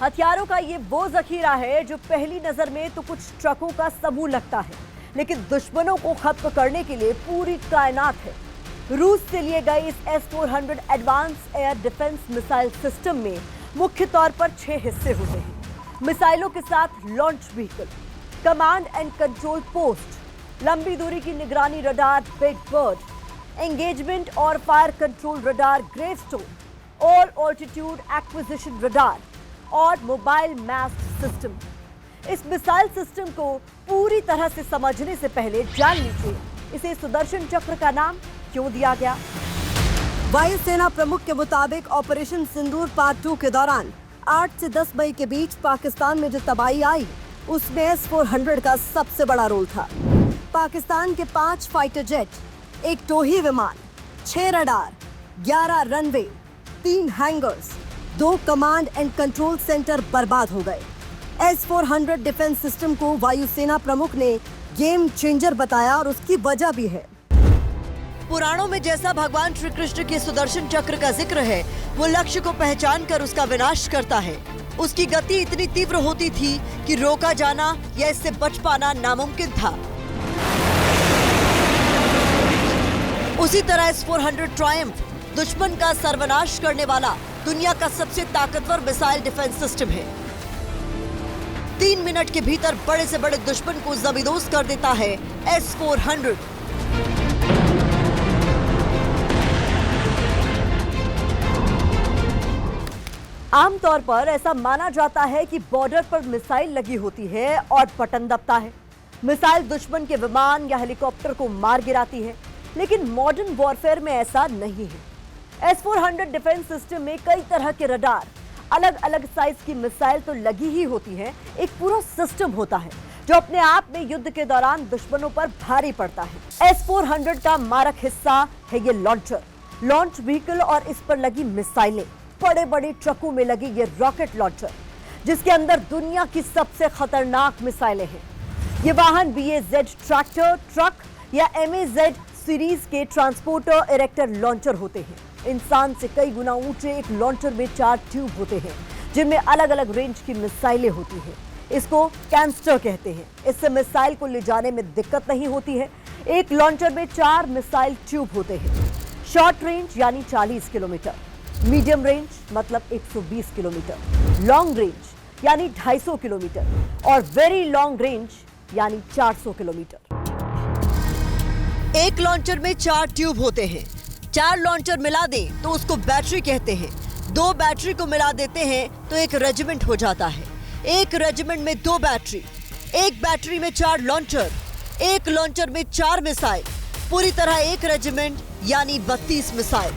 हथियारों का ये वो जखीरा है जो पहली नजर में तो कुछ ट्रकों का समूह लगता है, लेकिन दुश्मनों को खत्म करने के लिए पूरी कायनात है। रूस से लिए गए इस S-400 advance air defence missile system में मुख्य तौर पर 6 हिस्से होते हैं। मिसाइलों के साथ launch vehicle, command and control post, लंबी दूरी की निगरानी रडार बिग बर्ड, एंगेजमेंट और fire control radar gravestone, all altitude acquisition radar और मोबाइल मैस्ट सिस्टम। इस मिसाइल सिस्टम को पूरी तरह से समझने से पहले जान लीजिए इसे सुदर्शन चक्र का नाम क्यों दिया गया। वायुसेना प्रमुख के मुताबिक ऑपरेशन सिंदूर पार्ट 2 के दौरान 8 से 10 मई के बीच पाकिस्तान में जो तबाही आई, उसमें S-400 का सबसे बड़ा रोल था। पाकिस्तान के 5 फाइटर जेट, 1 टोही विमान, 6 radar, 11 runway, 3 hangers, 2 command and control centre बर्बाद हो गए। S-400 डिफेंस सिस्टम को वायुसेना प्रमुख ने गेम चेंजर बताया और उसकी वजह भी है। पुराणों में जैसा भगवान श्री कृष्ण के सुदर्शन चक्र का जिक्र है, वो लक्ष्य को पहचान कर उसका विनाश करता है। उसकी गति इतनी तीव्र होती थी कि रोका जाना या इससे बच पाना नामुमकिन था। उसी तरह S-400 ट्रायम्फ दुश्मन का सर्वनाश करने वाला दुनिया का सबसे ताकतवर मिसाइल डिफेंस सिस्टम है। 3 मिनट के भीतर बड़े से बड़े दुश्मन को जमींदोज कर देता है S-400। आमतौर पर ऐसा माना जाता है कि बॉर्डर पर मिसाइल लगी होती है और बटन दबता है। मिसाइल दुश्मन के विमान या हेलीकॉप्टर को मार गिराती है, लेकिन मॉडर्न वॉरफेयर में ऐसा नहीं है। S-400 डिफेंस सिस्टम में कई तरह के रडार, अलग अलग साइज की मिसाइल तो लगी ही होती है, एक पूरा सिस्टम होता है जो अपने आप में युद्ध के दौरान दुश्मनों पर भारी पड़ता है। S-400 का मारक हिस्सा है ये लॉन्चर, लॉन्च व्हीकल और इस पर लगी मिसाइलें। बड़े बड़े ट्रकों में लगी ये रॉकेट लॉन्चर, जिसके अंदर दुनिया की सबसे खतरनाक मिसाइलें हैं। ये वाहन BAZ ट्रैक्टर, ट्रक या MAZ सीरीज के ट्रांसपोर्टर इरेक्टर लॉन्चर होते हैं। इंसान से कई गुना ऊंचे एक लॉन्चर में 4 ट्यूब होते हैं, जिनमें अलग अलग रेंज की मिसाइलें होती हैं। इसको कैंस्टर कहते हैं। इससे मिसाइल को ले जाने में दिक्कत नहीं होती है। एक लॉन्चर में 4 मिसाइल ट्यूब होते हैं। शॉर्ट रेंज यानी 40 किलोमीटर, मीडियम रेंज मतलब 120 किलोमीटर, लॉन्ग रेंज यानी 250 किलोमीटर और वेरी लॉन्ग रेंज यानी 400 किलोमीटर। एक लॉन्चर में 4 ट्यूब होते हैं। 4 लॉन्चर मिला दें तो उसको बैटरी कहते हैं। 2 बैटरी को मिला देते हैं तो एक रेजिमेंट हो जाता है। एक रेजिमेंट में 2 बैटरी, एक बैटरी में 4 लॉन्चर, एक लॉन्चर में 4 मिसाइल, पूरी तरह एक रेजिमेंट यानी 32 मिसाइल,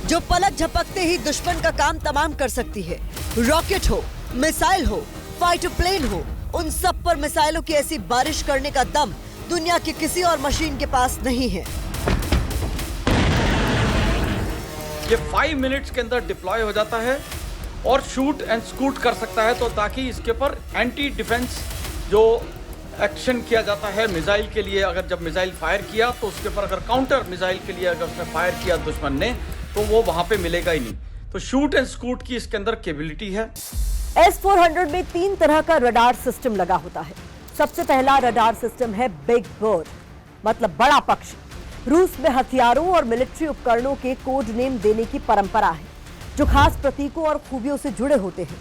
जो पलक झपकते ही दुश्मन का काम तमाम कर सकती है। रॉकेट हो, मिसाइल हो, फाइटर प्लेन हो, उन सब पर मिसाइलों की ऐसी बारिश करने का दम दुनिया की किसी और मशीन के पास नहीं है। ये 5 मिनट्स के अंदर डिप्लॉय हो जाता है और शूट एंड स्कूट कर सकता है, तो ताकि इसके ऊपर एंटी डिफेंस जो एक्शन किया जाता है मिसाइल के लिए। अगर जब मिसाइल फायर किया तो उसके ऊपर अगर काउंटर मिसाइल के लिए अगर उसने फायर किया दुश्मन ने तो वो वहां पे मिलेगा ही नहीं। तो शूट एंड स्कूट की इसके अंदर कैपेबिलिटी है। S-400 में 3 तरह का रडार सिस्टम लगा होता है। सबसे पहला रडार सिस्टम है बिग बर्ड, मतलब बड़ा पक्षी। रूस में हथियारों और मिलिट्री उपकरणों के कोड नेम देने की परंपरा है जो खास प्रतीकों और खूबियों से जुड़े होते हैं।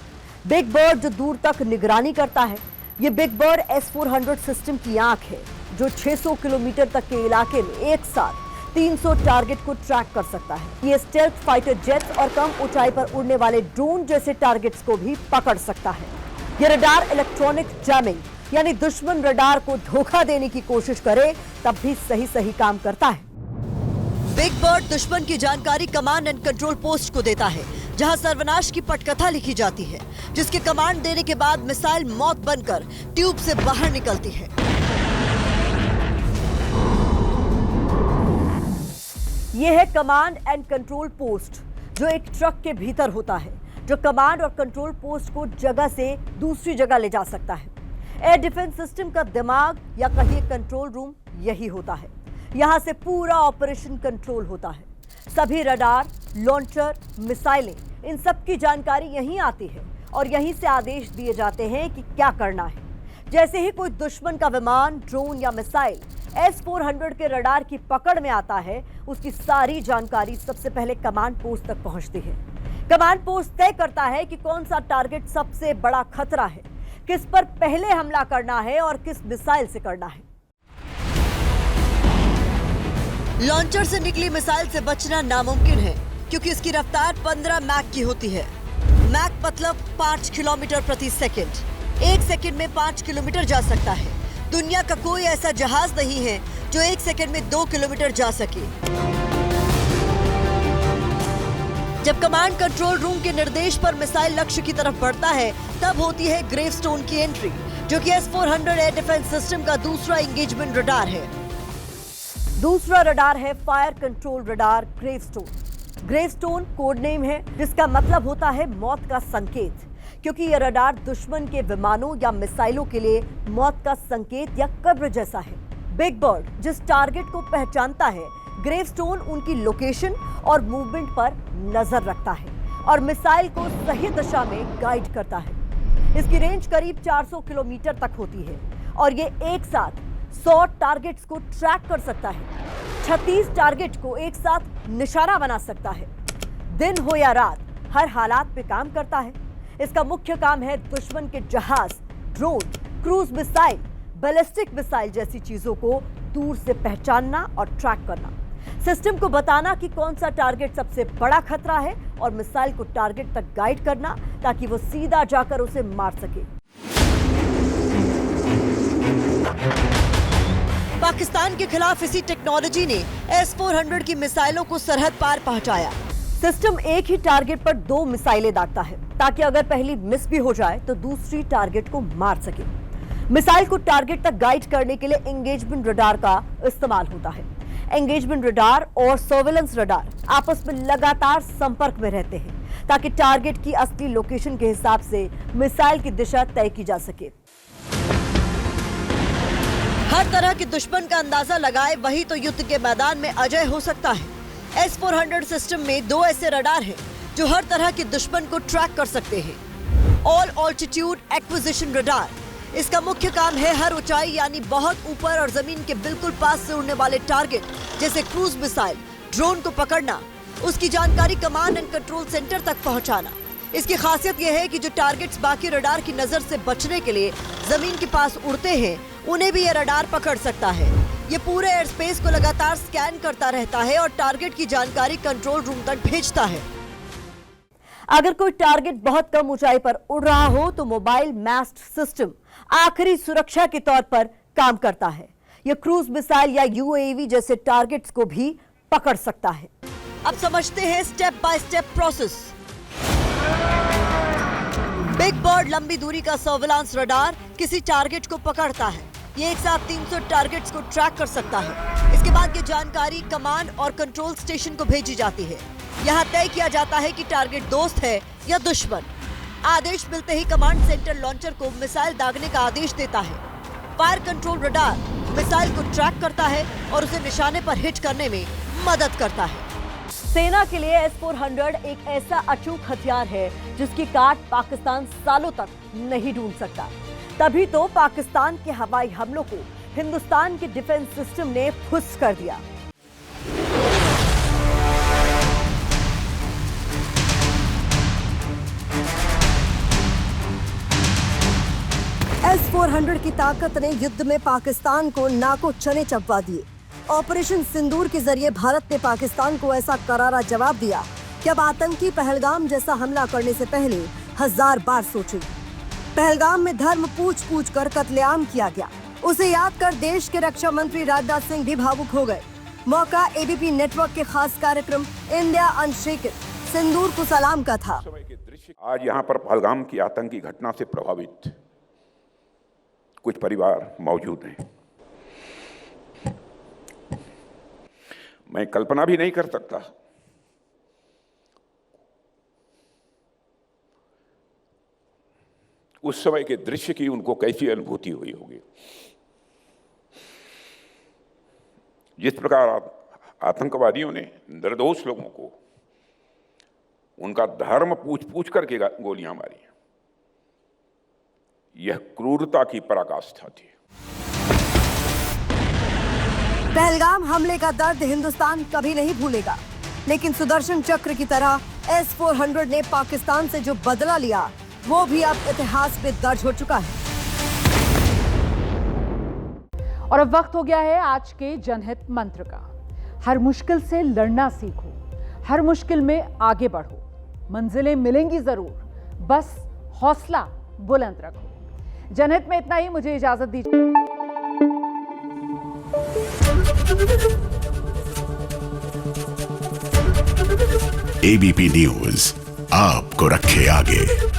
बिग बर्ड जो दूर तक निगरानी करता है, ये बिग बर्ड S-400 सिस्टम की आंख है जो 600 किलोमीटर तक के इलाके में एक साथ 300 टारगेट को ट्रैक कर सकता है। ये स्टेल्थ फाइटर जेट्स और कम ऊंचाई पर उड़ने वाले ड्रोन जैसे टारगेट्स को भी पकड़ सकता है। ये रडार इलेक्ट्रॉनिक जैमिंग यानी दुश्मन रडार को धोखा देने की कोशिश करे तब भी सही काम करता है। बिग बर्ड दुश्मन की जानकारी कमांड एंड कंट्रोल पोस्ट को देता है जहां सर्वनाश की पटकथा लिखी जाती है, जिसके कमांड देने के बाद मिसाइल मौत बनकर ट्यूब से बाहर निकलती है। यह है कमांड एंड कंट्रोल पोस्ट जो एक ट्रक के भीतर होता है, जो कमांड और कंट्रोल पोस्ट को जगह से दूसरी जगह ले जा सकता है। एयर डिफेंस सिस्टम का दिमाग या कहिए कंट्रोल रूम यही होता है। यहां से पूरा ऑपरेशन कंट्रोल होता है। सभी रडार, लॉन्चर, मिसाइलें, इन सब की जानकारी यहीं आती है और यहीं से आदेश दिए जाते हैं कि क्या करना है। जैसे ही कोई दुश्मन का विमान, ड्रोन या मिसाइल S-400 के रडार की पकड़ में आता है, उसकी सारी जानकारी सबसे पहले कमांड पोस्ट तक पहुंचती है। कमांड पोस्ट तय करता है कि कौन सा टारगेट सबसे बड़ा खतरा है, किस पर पहले हमला करना है और किस मिसाइल से करना है। लॉन्चर से निकली मिसाइल से बचना नामुमकिन है क्योंकि इसकी रफ्तार 15 मैक की होती है। मैक मतलब 5 किलोमीटर प्रति सेकंड। 1 सेकंड में 5 किलोमीटर जा सकता है। दुनिया का कोई ऐसा जहाज नहीं है जो 1 सेकंड में 2 किलोमीटर जा सके। जब कमांड कंट्रोल रूम के निर्देश पर मिसाइल लक्ष्य की तरफ बढ़ता है, तब होती है ग्रेवस्टोन की एंट्री, जो कि S-400 एयर डिफेंस सिस्टम का दूसरा एंगेजमेंट रडार है। दूसरा रडार है fire control radar gravestone. Gravestone code name है जिसका मतलब होता है मौत का संकेत, क्योंकि यह रडार दुश्मन के विमानों या मिसाइलों के लिए मौत का संकेत या कब्र जैसा है। बिग बर्ड जिस टारगेट को पहचानता है, ग्रेवस्टोन उनकी लोकेशन और मूवमेंट पर नजर रखता है और मिसाइल को सही दिशा में गाइड करता है। इसकी रेंज करीब 400 किलोमीटर तक होती है और ये एक साथ 100 टारगेट्स को ट्रैक कर सकता है। 36 टारगेट को एक साथ निशाना बना सकता है। दिन हो या रात, हर हालात पे काम करता है। इसका मुख्य काम है दुश्मन के जहाज, drone, cruise missile, ballistic missile जैसी चीजों को दूर से पहचानना और ट्रैक करना, सिस्टम को बताना कि कौन सा टारगेट सबसे बड़ा खतरा है और मिसाइल को टारगेट तक गाइड करना ताकि वो सीधा जाकर उसे मार सके। पाकिस्तान के खिलाफ इसी टेक्नोलॉजी ने S-400 की मिसाइलों को सरहद पार पहुंचाया। सिस्टम एक ही टारगेट पर 2 मिसाइलें दागता है ताकि अगर पहली मिस भी हो जाए तो दूसरी टारगेट को मार सके। मिसाइल को टारगेट तक गाइड करने के लिए एंगेजमेंट रडार का इस्तेमाल होता है। एंगेजमेंट रडार और सर्वेलेंस रडार आपस में लगातार संपर्क में रहते हैं ताकि टारगेट की असली लोकेशन के हिसाब से मिसाइल की दिशा तय की जा सके। हर तरह के दुश्मन का अंदाजा लगाए वही तो युद्ध के मैदान में अजय हो सकता है। S-400 सिस्टम में 2 ऐसे रडार हैं जो हर तरह के दुश्मन को ट्रैक कर सकते हैं। ऑल ऑल्टीट्यूड एक्विजिशन रडार, इसका मुख्य काम है हर ऊंचाई यानी बहुत ऊपर और जमीन के बिल्कुल पास से उड़ने वाले टारगेट जैसे क्रूज मिसाइल, ड्रोन को पकड़ना, उसकी जानकारी कमांड एंड कंट्रोल सेंटर तक पहुंचाना। इसकी खासियत यह है कि जो टारगेट्स बाकी रडार की नजर से बचने के लिए जमीन के पास उड़ते हैं, उन्हें भी यह रडार पकड़ सकता है। ये पूरे एयर स्पेस को लगातार स्कैन करता रहता है और टारगेट की जानकारी कंट्रोल रूम तक भेजता है। अगर कोई टारगेट बहुत कम ऊंचाई पर उड़ रहा हो तो मोबाइल मास्ट सिस्टम आखिरी सुरक्षा के तौर पर काम करता है। यह क्रूज मिसाइल या UAV जैसे टारगेट्स को भी पकड़ सकता है। अब समझते हैं step by step process. Big bird लंबी दूरी का सर्विलांस रडार किसी टारगेट को पकड़ता है। ये एक साथ 300 टारगेट्स को ट्रैक कर सकता है। इसके बाद ये जानकारी कमांड और कंट्रोल स्टेशन को भेजी जाती है। यहाँ तय किया जाता है कि टारगेट दोस्त है या दुश्मन। आदेश मिलते ही कमांड सेंटर लॉन्चर को मिसाइल दागने का आदेश देता है। फायर कंट्रोल रडार मिसाइल को ट्रैक करता है और उसे निशाने पर हिट करने में मदद करता है। सेना के लिए S-400 एक ऐसा अचूक हथियार है जिसकी काट पाकिस्तान सालों तक नहीं ढूंढ सकता। तभी तो पाकिस्तान के हवाई हमलों को हिंदुस्तान के डिफेंस सिस्टम ने फुस कर दिया। S-400 की ताकत ने युद्ध में पाकिस्तान को नाको चने चबवा दिए। ऑपरेशन सिंदूर के जरिए भारत ने पाकिस्तान को ऐसा करारा जवाब दिया कि अब आतंकी पहलगाम जैसा हमला करने से पहले 1000 बार सोचे। पहलगाम में धर्म पूछ पूछ कर कत्लेआम किया गया। उसे याद कर देश के रक्षा मंत्री राजनाथ सिंह भी भावुक हो गए। मौका एबीपी नेटवर्क के खास कार्यक्रम इंडिया अनशेकन सिंदूर को सलाम का था। आज यहाँ पर पहलगाम की आतंकी घटना से प्रभावित कुछ परिवार मौजूद हैं। मैं कल्पना भी नहीं कर सकता उस समय के दृश्य की उनको कैसी अनुभूति हुई होगी। जिस प्रकार आतंकवादियों ने निर्दोष लोगों को उनका धर्म पूछ पूछ करके गोलियां मारी, यह क्रूरता की पराकाष्ठा थी। पहलगाम हमले का दर्द हिंदुस्तान कभी नहीं भूलेगा, लेकिन सुदर्शन चक्र की तरह S-400 ने पाकिस्तान से जो बदला लिया वो भी अब इतिहास में दर्ज हो चुका है। और अब वक्त हो गया है आज के जनहित मंत्र का। हर मुश्किल से लड़ना सीखो, हर मुश्किल में आगे बढ़ो, मंजिलें मिलेंगी जरूर, बस हौसला बुलंद रखो। जनहित में इतना ही, मुझे इजाजत दीजिए। एबीपी न्यूज आपको रखे आगे।